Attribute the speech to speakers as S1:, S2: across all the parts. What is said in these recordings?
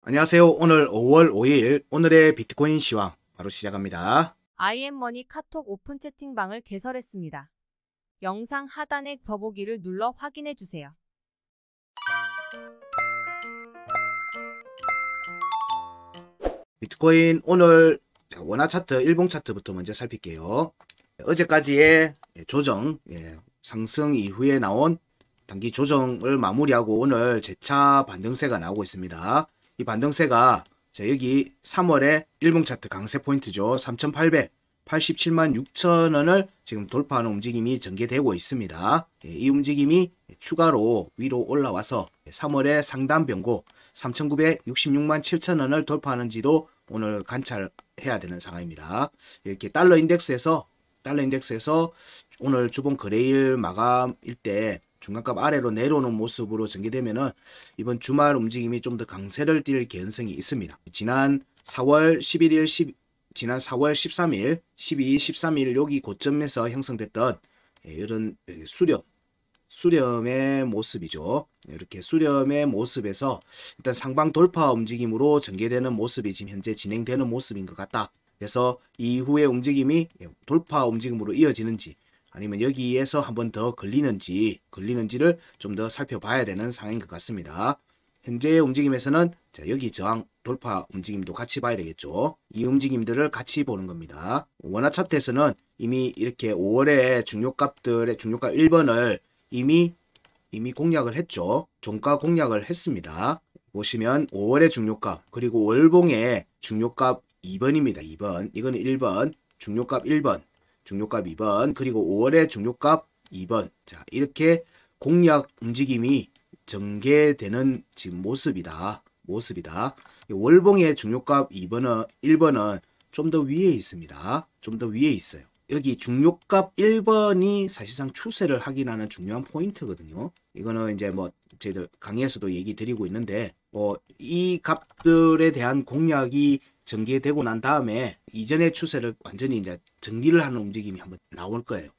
S1: 안녕하세요. 오늘 5월 5일 오늘의 비트코인 시황 바로 시작합니다.
S2: IM머니 카톡 오픈 채팅방을 개설했습니다. 영상 하단의 더보기를 눌러 확인해주세요.
S1: 비트코인 오늘 원화 차트, 일봉 차트부터 먼저 살필게요. 어제까지의 조정, 상승 이후에 나온 단기 조정을 마무리하고 오늘 재차 반등세가 나오고 있습니다. 이 반등세가 여기 3월의 일봉 차트 강세 포인트죠. 3,887만 6천원을 지금 돌파하는 움직임이 전개되고 있습니다. 이 움직임이 추가로 위로 올라와서 3월의 상단 변고 3,966만 7천원을 돌파하는지도 오늘 관찰해야 되는 상황입니다. 이렇게 달러 인덱스에서 오늘 주봉 거래일 마감일 때 중간값 아래로 내려오는 모습으로 전개되면은 이번 주말 움직임이 좀 더 강세를 띨 개연성이 있습니다. 지난 4월 13일, 12, 13일 여기 고점에서 형성됐던 이런 수렴의 모습이죠. 이렇게 수렴의 모습에서 일단 상방 돌파 움직임으로 전개되는 모습이 지금 현재 진행되는 모습인 것 같다. 그래서 이후의 움직임이 돌파 움직임으로 이어지는지 아니면 여기에서 한 번 더 걸리는지를 좀 더 살펴봐야 되는 상황인 것 같습니다. 현재의 움직임에서는 여기 저항 돌파 움직임도 같이 봐야 되겠죠. 이 움직임들을 같이 보는 겁니다. 원화 차트에서는 이미 이렇게 5월의 중요값들의 중요값 1번을 이미 공략을 했죠. 종가 공략을 했습니다. 보시면 5월의 중요값 그리고 월봉의 중요값 2번입니다. 2번 이거는 1번 중요값 1번 중요값 2번 그리고 5월의 중요값 2번 자 이렇게 공략 움직임이 전개되는 지금 모습이다. 월봉의 중요값 1번은 좀 더 위에 있습니다. 좀 더 위에 있어요. 여기 중요값 1번이 사실상 추세를 확인하는 중요한 포인트거든요. 이거는 이제 뭐 저희들 강의에서도 얘기 드리고 있는데 이 값들에 대한 공략이 전개되고 난 다음에 이전의 추세를 완전히 이제 정리를 하는 움직임이 한번 나올 거예요.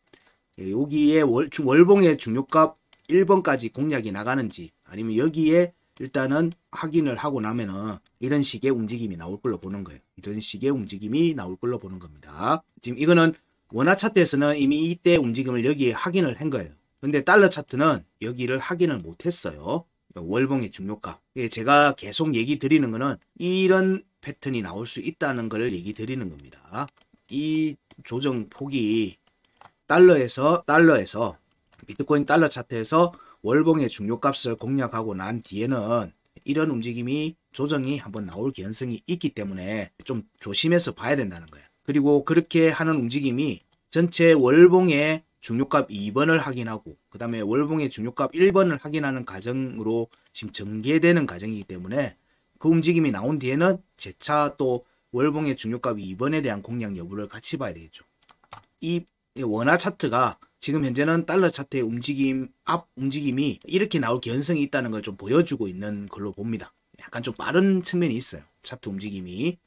S1: 여기에 월봉의 중요값 1번까지 공략이 나가는지 아니면 여기에 일단은 확인을 하고 나면은 이런 식의 움직임이 나올 걸로 보는 거예요. 이런 식의 움직임이 나올 걸로 보는 겁니다. 지금 이거는 원화 차트에서는 이미 이때 움직임을 여기에 확인을 한 거예요. 근데 달러 차트는 여기를 확인을 못 했어요. 월봉의 중요값. 제가 계속 얘기 드리는 거는 이런 패턴이 나올 수 있다는 걸 얘기 드리는 겁니다. 이 조정 폭이 달러에서 비트코인 달러 차트에서 월봉의 중요값을 공략하고 난 뒤에는 이런 움직임이 조정이 한번 나올 개연성이 있기 때문에 좀 조심해서 봐야 된다는 거예요. 그리고 그렇게 하는 움직임이 전체 월봉의 중요값 2번을 확인하고 그 다음에 월봉의 중요값 1번을 확인하는 과정으로 지금 전개되는 과정이기 때문에 그 움직임이 나온 뒤에는 재차 또 월봉의 중요값 2번에 대한 공략 여부를 같이 봐야 되겠죠. 이 원화 차트가 지금 현재는 달러 차트의 움직임이 이렇게 나올 개연성이 있다는 걸 좀 보여주고 있는 걸로 봅니다. 약간 좀 빠른 측면이 있어요. 차트 움직임이.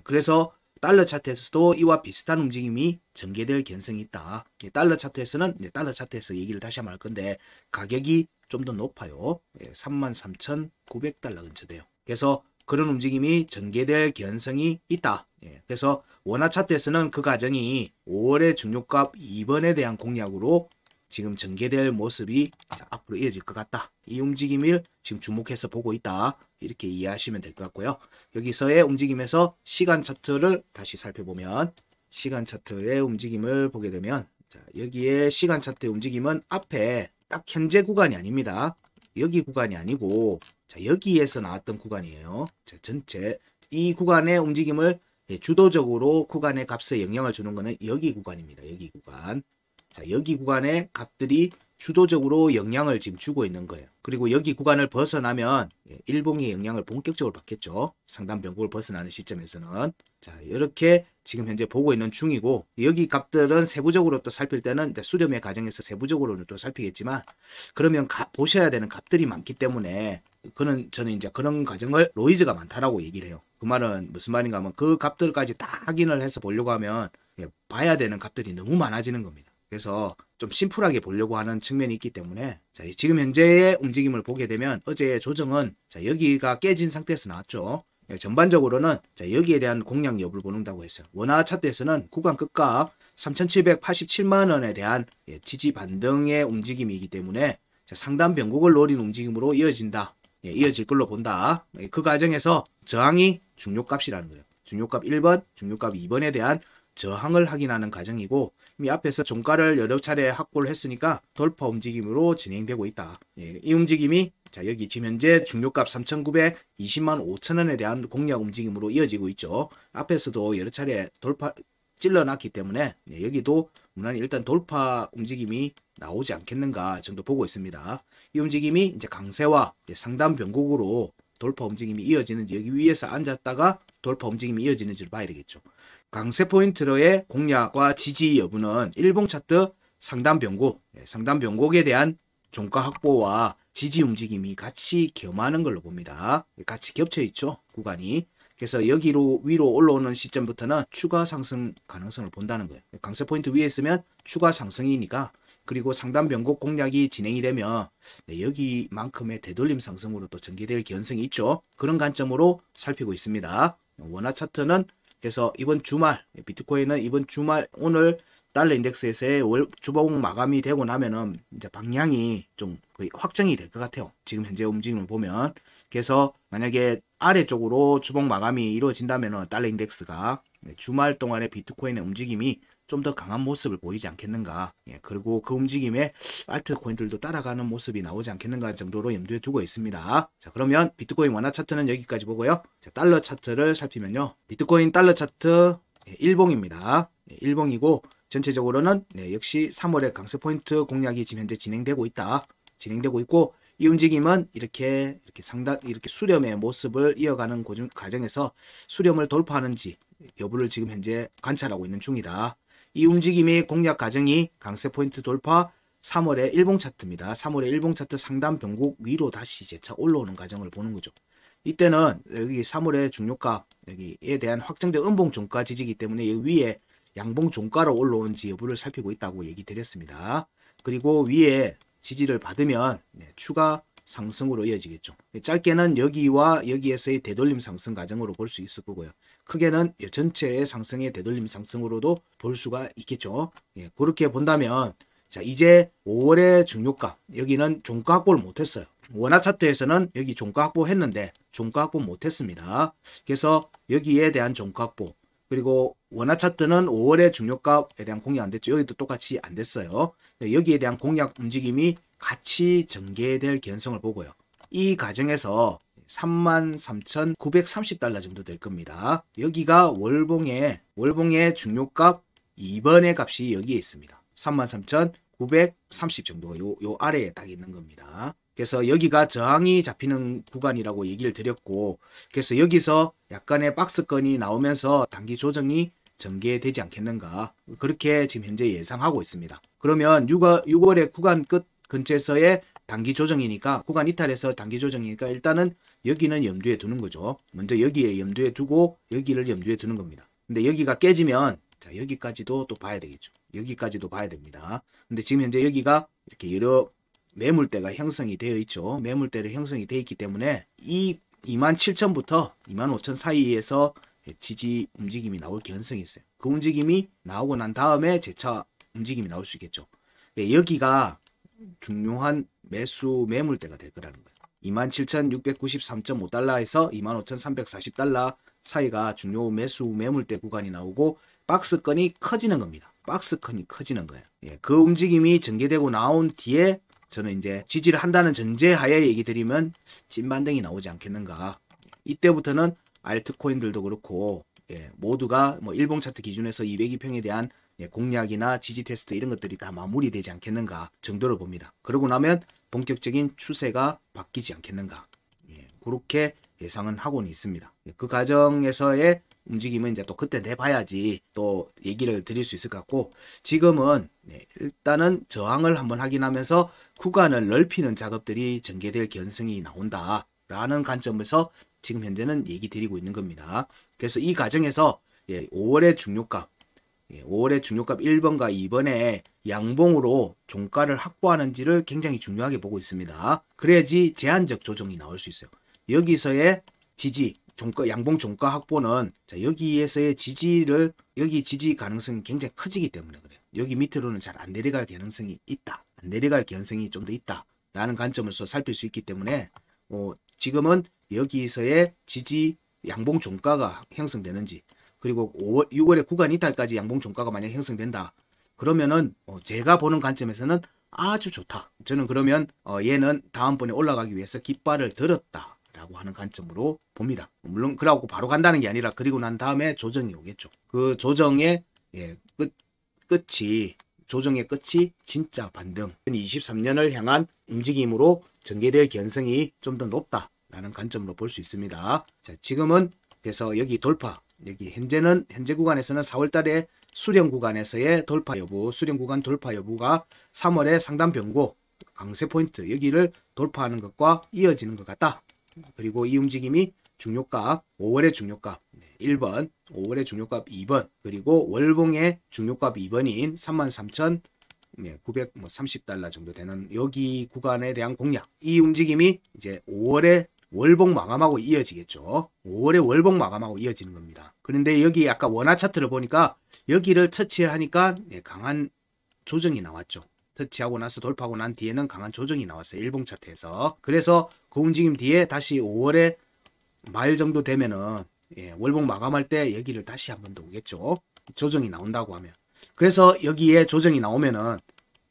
S1: 그래서 달러 차트에서도 이와 비슷한 움직임이 전개될 개연성이 있다. 달러 차트에서는 달러 차트에서 얘기를 다시 한번 할 건데 가격이 좀 더 높아요. 33,900달러 근처 돼요. 그래서 그런 움직임이 전개될 개연성이 있다. 그래서 원화 차트에서는 그 과정이 5월의 중요값 2번에 대한 공략으로 지금 전개될 모습이 앞으로 이어질 것 같다. 이 움직임을 지금 주목해서 보고 있다. 이렇게 이해하시면 될 것 같고요. 여기서의 움직임에서 시간 차트를 다시 살펴보면 시간 차트의 움직임을 보게 되면 여기에 시간 차트의 움직임은 앞에 딱 현재 구간이 아닙니다. 여기 구간이 아니고 여기에서 나왔던 구간이에요. 전체 이 구간의 움직임을 주도적으로 구간의 값에 영향을 주는 것은 여기 구간입니다. 여기 구간. 여기 구간의 값들이 주도적으로 영향을 지금 주고 있는 거예요. 그리고 여기 구간을 벗어나면 일봉의 영향을 본격적으로 받겠죠. 상단 변곡을 벗어나는 시점에서는. 이렇게 지금 현재 보고 있는 중이고 여기 값들은 세부적으로 또 살필 때는 수렴의 과정에서 세부적으로는 또 살피겠지만 그러면 보셔야 되는 값들이 많기 때문에 저는 이제 그런 과정을 노이즈가 많다라고 얘기를 해요. 그 말은 무슨 말인가 하면 그 값들까지 다 확인을 해서 보려고 하면 봐야 되는 값들이 너무 많아지는 겁니다. 그래서 좀 심플하게 보려고 하는 측면이 있기 때문에 자, 지금 현재의 움직임을 보게 되면 어제의 조정은 자, 여기가 깨진 상태에서 나왔죠. 전반적으로는 자, 여기에 대한 공략 여부를 보는다고 했어요. 원화 차트에서는 구간 끝가 3,787만 원에 대한 지지 반등의 움직임이기 때문에 자, 상단 변곡을 노린 움직임으로 이어진다. 이어질 걸로 본다. 그 과정에서 저항이 중요값이라는 거예요. 중요값 1번, 중요값 2번에 대한 저항을 확인하는 과정이고 이미 앞에서 종가를 여러 차례 확보를 했으니까 돌파 움직임으로 진행되고 있다. 이 움직임이 자 여기 지금 현재 중요값 3,920만 5천원에 대한 공략 움직임으로 이어지고 있죠. 앞에서도 여러 차례 돌파 찔러놨기 때문에 여기도 무난히 일단 돌파 움직임이 나오지 않겠는가 정도 보고 있습니다. 이 움직임이 이제 강세와 상단 변곡으로 돌파 움직임이 이어지는지 여기 위에서 앉았다가 돌파 움직임이 이어지는지를 봐야 되겠죠. 강세 포인트로의 공략과 지지 여부는 일봉 차트 상단 변곡, 상단 변곡에 대한 종가 확보와 지지 움직임이 같이 겸하는 걸로 봅니다. 같이 겹쳐 있죠, 구간이. 그래서 여기로 위로 올라오는 시점부터는 추가 상승 가능성을 본다는 거예요. 강세 포인트 위에 있으면 추가 상승이니까 그리고 상단 변곡 공략이 진행이 되면 여기만큼의 되돌림 상승으로 또 전개될 개연성이 있죠. 그런 관점으로 살피고 있습니다. 원화 차트는 그래서 이번 주말 비트코인은 이번 주말 오늘 달러 인덱스에서의 주봉 마감이 되고 나면은 이제 방향이 좀 거의 확정이 될 것 같아요. 지금 현재 움직임을 보면. 그래서 만약에 아래쪽으로 주봉 마감이 이루어진다면은 달러 인덱스가 주말 동안의 비트코인의 움직임이 좀 더 강한 모습을 보이지 않겠는가. 그리고 그 움직임에 알트코인들도 따라가는 모습이 나오지 않겠는가 정도로 염두에 두고 있습니다. 자, 그러면 비트코인 원화 차트는 여기까지 보고요. 자, 달러 차트를 살피면요. 비트코인 달러 차트 일봉입니다. 일봉이고 전체적으로는 역시 3월에 강세 포인트 공략이 지금 현재 진행되고 있고 이 움직임은 이렇게 상당 이렇게 수렴의 모습을 이어가는 과정에서 수렴을 돌파하는지 여부를 지금 현재 관찰하고 있는 중이다. 이 움직임의 공략 과정이 강세 포인트 돌파 3월의 일봉 차트입니다. 3월의 일봉 차트 상단 변곡 위로 다시 재차 올라오는 과정을 보는 거죠. 이때는 여기 3월의 중요가 여기에 대한 확정된 음봉 종가 지지기 때문에 여기 위에 양봉 종가로 올라오는지 여부를 살피고 있다고 얘기 드렸습니다. 그리고 위에 지지를 받으면 추가 상승으로 이어지겠죠. 짧게는 여기와 여기에서의 되돌림 상승 과정으로 볼 수 있을 거고요. 크게는 전체의 상승의 되돌림 상승으로도 볼 수가 있겠죠. 그렇게 본다면 자 이제 5월의 중요가 여기는 종가 확보를 못했어요. 원화 차트에서는 여기 종가 확보했는데 종가 확보 못했습니다. 그래서 여기에 대한 종가 확보 그리고 원화 차트는 5월의 중요값에 대한 공략 안 됐죠. 여기도 똑같이 안 됐어요. 여기에 대한 공략 움직임이 같이 전개될 개연성을 보고요. 이 과정에서 33,930달러 정도 될 겁니다. 여기가 월봉의 중요값 2번의 값이 여기에 있습니다. 33,930 정도가 요 아래에 딱 있는 겁니다. 그래서 여기가 저항이 잡히는 구간이라고 얘기를 드렸고 그래서 여기서 약간의 박스권이 나오면서 단기 조정이 전개되지 않겠는가 그렇게 지금 현재 예상하고 있습니다. 그러면 6월의 구간 끝 근처에서의 단기 조정이니까 구간 이탈해서 단기 조정이니까 일단은 여기는 염두에 두는 거죠. 먼저 여기에 염두에 두고 여기를 염두에 두는 겁니다. 근데 여기가 깨지면 자 여기까지도 또 봐야 되겠죠. 여기까지도 봐야 됩니다. 근데 지금 현재 여기가 이렇게 여러 매물대가 형성이 되어 있죠. 매물대를 형성이 되어 있기 때문에 이 27,000부터 25,000 사이에서 지지 움직임이 나올 개연성이 있어요. 그 움직임이 나오고 난 다음에 재차 움직임이 나올 수 있겠죠. 여기가 중요한 매수 매물대가 될 거라는 거예요. 27,693.5달러에서 25,340달러 사이가 중요 매수 매물대 구간이 나오고 박스권이 커지는 겁니다. 박스권이 커지는 거예요. 그 움직임이 전개되고 나온 뒤에 저는 이제 지지를 한다는 전제하에 얘기 드리면 찐반등이 나오지 않겠는가. 이때부터는 알트코인들도 그렇고 모두가 뭐 일봉 차트 기준에서 202평에 대한 공략이나 지지 테스트 이런 것들이 다 마무리되지 않겠는가 정도로 봅니다. 그러고 나면 본격적인 추세가 바뀌지 않겠는가. 그렇게 예상은 하고는 있습니다. 그 과정에서의 움직임은 이제 또 그때 내봐야지 또 얘기를 드릴 수 있을 것 같고 지금은 일단은 저항을 한번 확인하면서 구간을 넓히는 작업들이 전개될 개연성이 나온다라는 관점에서 지금 현재는 얘기 드리고 있는 겁니다. 그래서 이 과정에서 5월의 중요가 5월의 중요값 1번과 2번의 양봉으로 종가를 확보하는지를 굉장히 중요하게 보고 있습니다. 그래야지 제한적 조정이 나올 수 있어요. 여기서의 지지, 양봉 종가 확보는 여기에서의 지지를 여기 지지 가능성이 굉장히 커지기 때문에 그래요. 여기 밑으로는 잘 안 내려갈 가능성이 있다. 안 내려갈 가능성이 좀 더 있다. 라는 관점에서 살필 수 있기 때문에 지금은 여기서의 지지 양봉 종가가 형성되는지 그리고 6월에 구간 이탈까지 양봉 종가가 만약 형성된다. 그러면은 제가 보는 관점에서는 아주 좋다. 저는 그러면 얘는 다음번에 올라가기 위해서 깃발을 들었다. 라고 하는 관점으로 봅니다. 물론 그러고 바로 간다는 게 아니라 그리고 난 다음에 조정이 오겠죠. 그 조정의 조정의 끝이 진짜 반등 23년을 향한 움직임으로 전개될 가능성이 좀 더 높다라는 관점으로 볼 수 있습니다. 자, 지금은 그래서 여기 돌파 여기 현재 구간에서는 4월 달에 수령 구간에서의 돌파 여부 수령 구간 돌파 여부가 3월에 상단 변고 강세 포인트 여기를 돌파하는 것과 이어지는 것 같다. 그리고 이 움직임이 중요값 5월의 중요값 1번 5월의 중요값 2번 그리고 월봉의 중요값 2번인 33,930달러 정도 되는 여기 구간에 대한 공략 이 움직임이 이제 5월의 월봉 마감하고 이어지겠죠. 5월의 월봉 마감하고 이어지는 겁니다. 그런데 여기 아까 원화 차트를 보니까 여기를 터치하니까 강한 조정이 나왔죠. 터치하고 나서 돌파하고 난 뒤에는 강한 조정이 나왔어요. 일봉 차트에서. 그래서 그 움직임 뒤에 다시 5월에 말 정도 되면은 월봉 마감할 때 여기를 다시 한 번 더 오겠죠. 조정이 나온다고 하면. 그래서 여기에 조정이 나오면은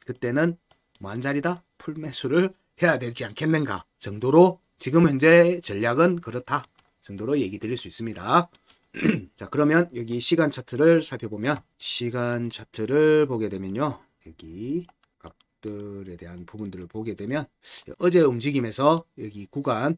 S1: 그때는 뭐 한 자리다? 풀매수를 해야 되지 않겠는가 정도로 지금 현재 전략은 그렇다 정도로 얘기 드릴 수 있습니다. 자, 그러면 여기 시간 차트를 살펴보면 시간 차트를 보게 되면요. 여기 값들에 대한 부분들을 보게 되면 어제 움직임에서 여기 구간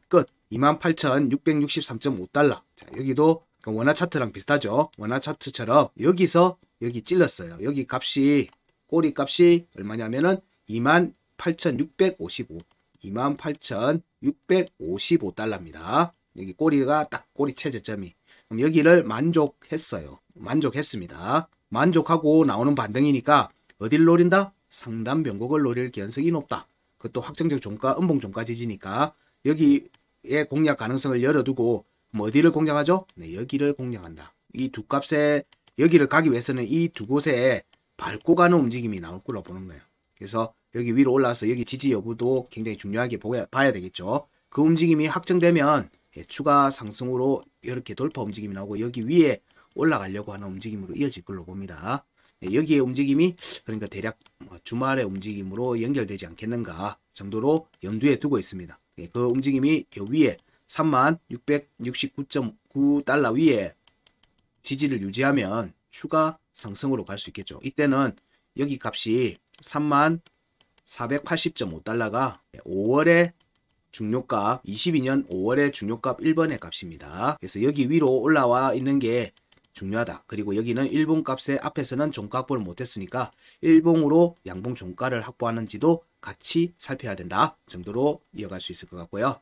S1: 끝 28,663.5달러. 자, 여기도 원화 차트랑 비슷하죠. 원화 차트처럼 여기서 여기 찔렀어요. 여기 값이 꼬리 값이 얼마냐면은 28,655 28,655달러입니다. 여기 꼬리가 딱 꼬리 최저점이. 그럼 여기를 만족했어요. 만족했습니다. 만족하고 나오는 반등이니까 어딜 노린다? 상단 변곡을 노릴 가능성이 높다. 그것도 확정적 종가, 음봉 종가 지지니까 여기에 공략 가능성을 열어두고 어디를 공략하죠? 네, 여기를 공략한다. 이 두 값에 여기를 가기 위해서는 이 두 곳에 밟고 가는 움직임이 나올 거라고 보는 거예요. 그래서 여기 위로 올라와서 여기 지지 여부도 굉장히 중요하게 봐야 되겠죠. 그 움직임이 확정되면 추가 상승으로 이렇게 돌파 움직임이 나오고 여기 위에 올라가려고 하는 움직임으로 이어질 걸로 봅니다. 여기의 움직임이 그러니까 대략 주말의 움직임으로 연결되지 않겠는가 정도로 염두에 두고 있습니다. 그 움직임이 위에 3669.9달러 위에 지지를 유지하면 추가 상승으로 갈 수 있겠죠. 이때는 여기 값이 3480.5달러가 5월의 중요값 22년 5월의 중요값 1번의 값입니다. 그래서 여기 위로 올라와 있는 게 중요하다. 그리고 여기는 일봉 값의 앞에서는 종가 확보를 못했으니까 일봉으로 양봉 종가를 확보하는지도 같이 살펴야 된다 정도로 이어갈 수 있을 것 같고요.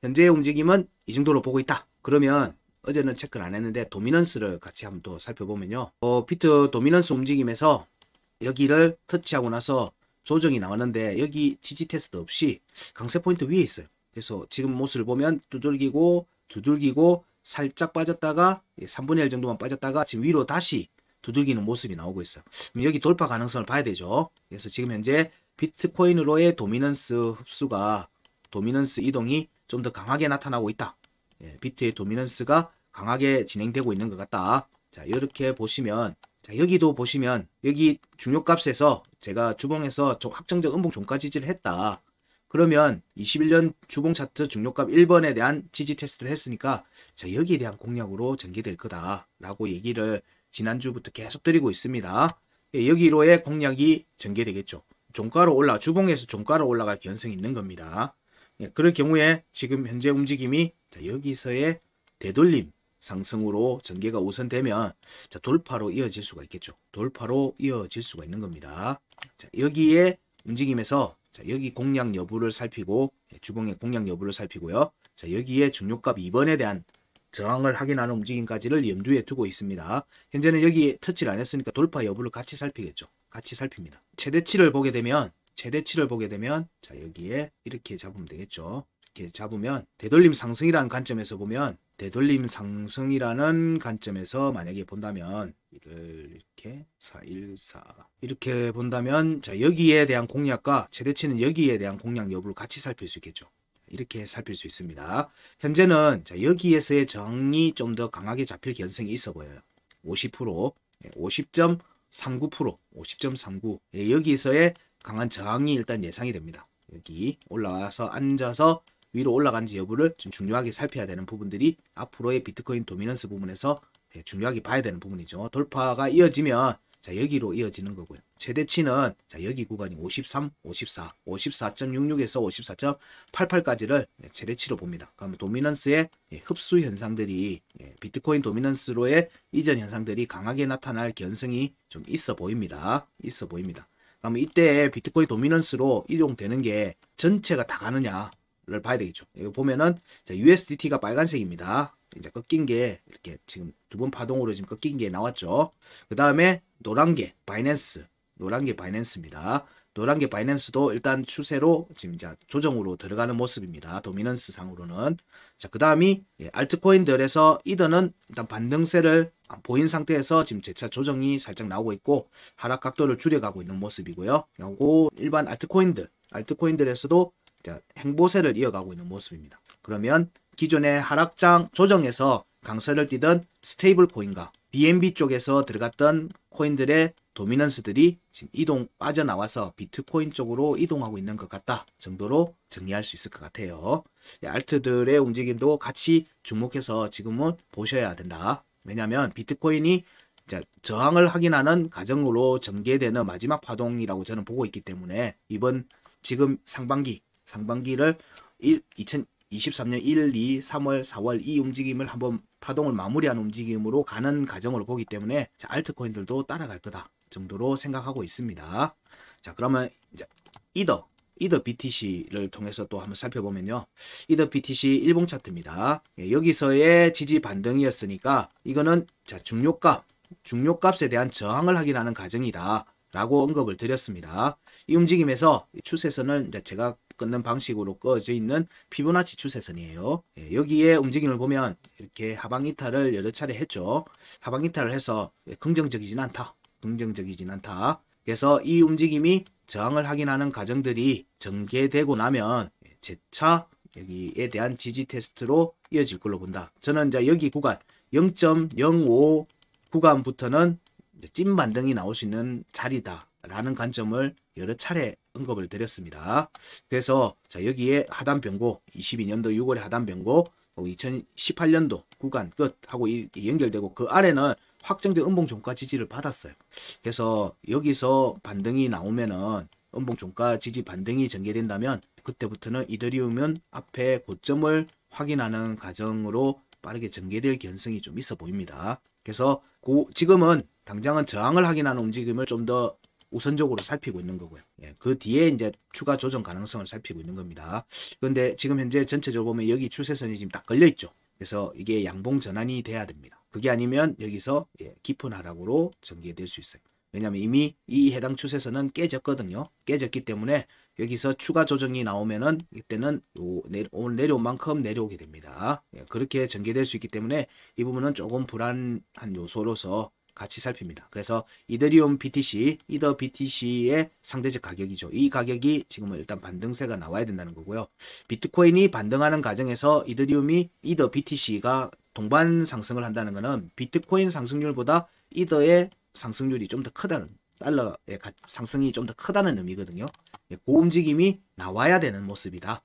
S1: 현재의 움직임은 이 정도로 보고 있다. 그러면 어제는 체크를 안 했는데 도미넌스를 같이 한번 또 살펴보면요. 비트 도미넌스 움직임에서 여기를 터치하고 나서 조정이 나왔는데 여기 지지 테스트 없이 강세 포인트 위에 있어요. 그래서 지금 모습을 보면 두들기고 살짝 빠졌다가 3분의 1 정도만 빠졌다가 지금 위로 다시 두들기는 모습이 나오고 있어요. 그럼 여기 돌파 가능성을 봐야 되죠. 그래서 지금 현재 비트코인으로의 도미넌스 흡수가 도미넌스 이동이 좀 더 강하게 나타나고 있다. 비트의 도미넌스가 강하게 진행되고 있는 것 같다. 자, 이렇게 보시면 자, 여기도 보시면 여기 중요값에서 제가 주봉에서 확정적 음봉 종가 지지를 했다. 그러면 21년 주봉 차트 중요값 1번에 대한 지지 테스트를 했으니까 자, 여기에 대한 공략으로 전개될 거다라고 얘기를 지난주부터 계속 드리고 있습니다. 여기로의 공략이 전개되겠죠. 주봉에서 종가로 올라갈 가능성이 있는 겁니다. 그럴 경우에 지금 현재 움직임이 자, 여기서의 되돌림 상승으로 전개가 우선되면 자, 돌파로 이어질 수가 있겠죠. 돌파로 이어질 수가 있는 겁니다. 자, 여기에 움직임에서 자, 여기 공략 여부를 살피고 주봉의 공략 여부를 살피고요. 자, 여기에 중요값 2번에 대한 저항을 확인하는 움직임까지를 염두에 두고 있습니다. 현재는 여기 터치를 안 했으니까 돌파 여부를 같이 살피겠죠. 같이 살핍니다. 최대치를 보게 되면 자, 여기에 이렇게 잡으면 되겠죠. 이렇게 잡으면 되돌림 상승이라는 관점에서 보면, 되돌림 상승이라는 관점에서 만약에 본다면 이를 이렇게 414 이렇게 본다면, 자, 여기에 대한 공략과 최대치는 여기에 대한 공략 여부를 같이 살필 수 있겠죠. 이렇게 살필 수 있습니다. 현재는 자, 여기에서의 저항이 좀 더 강하게 잡힐 가능성이 있어 보여요. 50%, 50.39%, 50.39. 여기서의 강한 저항이 일단 예상이 됩니다. 여기 올라와서 앉아서 위로 올라간지 여부를 좀 중요하게 살펴야 되는 부분들이 앞으로의 비트코인 도미넌스 부분에서 중요하게 봐야 되는 부분이죠. 돌파가 이어지면 자, 여기로 이어지는 거고요. 최대치는 자, 여기 구간이 53, 54, 54.66에서 54.88까지를 최대치로 봅니다. 그러면 도미넌스의 흡수 현상들이, 비트코인 도미넌스로의 이전 현상들이 강하게 나타날 가능성이 좀 있어 보입니다. 그러면 이때 비트코인 도미넌스로 이동되는 게 전체가 다 가느냐를 봐야 되겠죠. 이거 보면은 자, USDT가 빨간색입니다. 이제 꺾인 게 이렇게 지금 두 번 파동으로 지금 꺾인 게 나왔죠. 그 다음에 노란 게 바이낸스입니다. 노란 게 바이낸스도 일단 추세로 지금 이제 조정으로 들어가는 모습입니다. 도미넌스 상으로는. 자, 그 다음이 알트코인들에서 이더는 일단 반등세를 보인 상태에서 지금 재차 조정이 살짝 나오고 있고 하락 각도를 줄여가고 있는 모습이고요. 그리고 일반 알트코인들에서도 행보세를 이어가고 있는 모습입니다. 그러면 기존의 하락장 조정에서 강세를 띠던 스테이블 코인과 BNB 쪽에서 들어갔던 코인들의 도미넌스들이 지금 빠져나와서 비트코인 쪽으로 이동하고 있는 것 같다 정도로 정리할 수 있을 것 같아요. 알트들의 움직임도 같이 주목해서 지금은 보셔야 된다. 왜냐하면 비트코인이 저항을 확인하는 과정으로 전개되는 마지막 파동이라고 저는 보고 있기 때문에 지금 상반기를 2023년 1, 2, 3월, 4월 이 움직임을 한번 파동을 마무리하는 움직임으로 가는 과정으로 보기 때문에 알트코인들도 따라갈 거다 정도로 생각하고 있습니다. 자, 그러면 이제 이더 BTC를 통해서 또 한번 살펴보면요. 이더 BTC 일봉 차트입니다. 여기서의 지지 반등이었으니까 이거는 자, 중요값에 대한 저항을 확인하는 과정이다 라고 언급을 드렸습니다. 이 움직임에서 추세선을 이제 제가 끊는 방식으로 꺼져 있는 피보나치 추세선이에요. 여기에 움직임을 보면 이렇게 하방 이탈을 여러 차례 했죠. 하방 이탈을 해서 긍정적이진 않다. 그래서 이 움직임이 저항을 확인하는 과정들이 전개되고 나면 재차 여기에 대한 지지 테스트로 이어질 걸로 본다. 저는 이제 여기 구간 0.05 구간부터는 찐 반등이 나올 수 있는 자리다 라는 관점을 여러 차례 언급을 드렸습니다. 그래서 자, 여기에 하단 변고 22년도 6월에 하단 변고 2018년도 구간 끝하고 연결되고 그 아래는 확정된 음봉 종가 지지를 받았어요. 그래서 여기서 반등이 나오면은 음봉 종가 지지 반등이 전개된다면 그때부터는 이더리움은 앞에 고점을 확인하는 과정으로 빠르게 전개될 가능성이 좀 있어 보입니다. 그래서 지금은 당장은 저항을 확인하는 움직임을 좀 더 우선적으로 살피고 있는 거고요. 그 뒤에 이제 추가 조정 가능성을 살피고 있는 겁니다. 그런데 지금 현재 전체적으로 보면 여기 추세선이 지금 딱 걸려 있죠. 그래서 이게 양봉 전환이 돼야 됩니다. 그게 아니면 여기서 깊은 하락으로 전개될 수 있어요. 왜냐하면 이미 이 해당 추세선은 깨졌거든요. 깨졌기 때문에 여기서 추가 조정이 나오면은 이때는 오늘 내려온 만큼 내려오게 됩니다. 그렇게 전개될 수 있기 때문에 이 부분은 조금 불안한 요소로서 같이 살핍니다. 그래서 이더리움 BTC, 이더 BTC의 상대적 가격이죠. 이 가격이 지금은 일단 반등세가 나와야 된다는 거고요. 비트코인이 반등하는 과정에서 이더 BTC가 동반 상승을 한다는 것은 비트코인 상승률보다 이더의 상승률이 좀 더 크다는, 달러의 상승이 좀 더 크다는 의미거든요. 그 움직임이 나와야 되는 모습이다.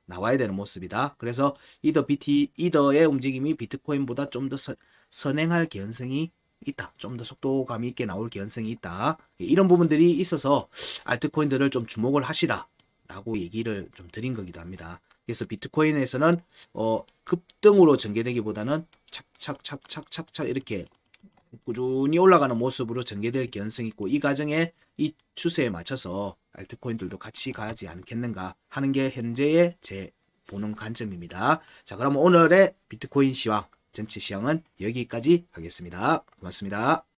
S1: 그래서 이더의 움직임이 비트코인보다 좀 더 선행할 가능성이 있다. 좀 더 속도감 있게 나올 가능성이 있다. 이런 부분들이 있어서 알트코인들을 좀 주목을 하시라 라고 얘기를 좀 드린 거기도 합니다. 그래서 비트코인에서는 급등으로 전개되기보다는 착착 이렇게 꾸준히 올라가는 모습으로 전개될 가능성이 있고, 이 과정에 이 추세에 맞춰서 알트코인들도 같이 가지 않겠는가 하는 게 현재의 제 보는 관점입니다. 자, 그럼 오늘의 비트코인 시황 전체 시황은 여기까지 하겠습니다. 고맙습니다.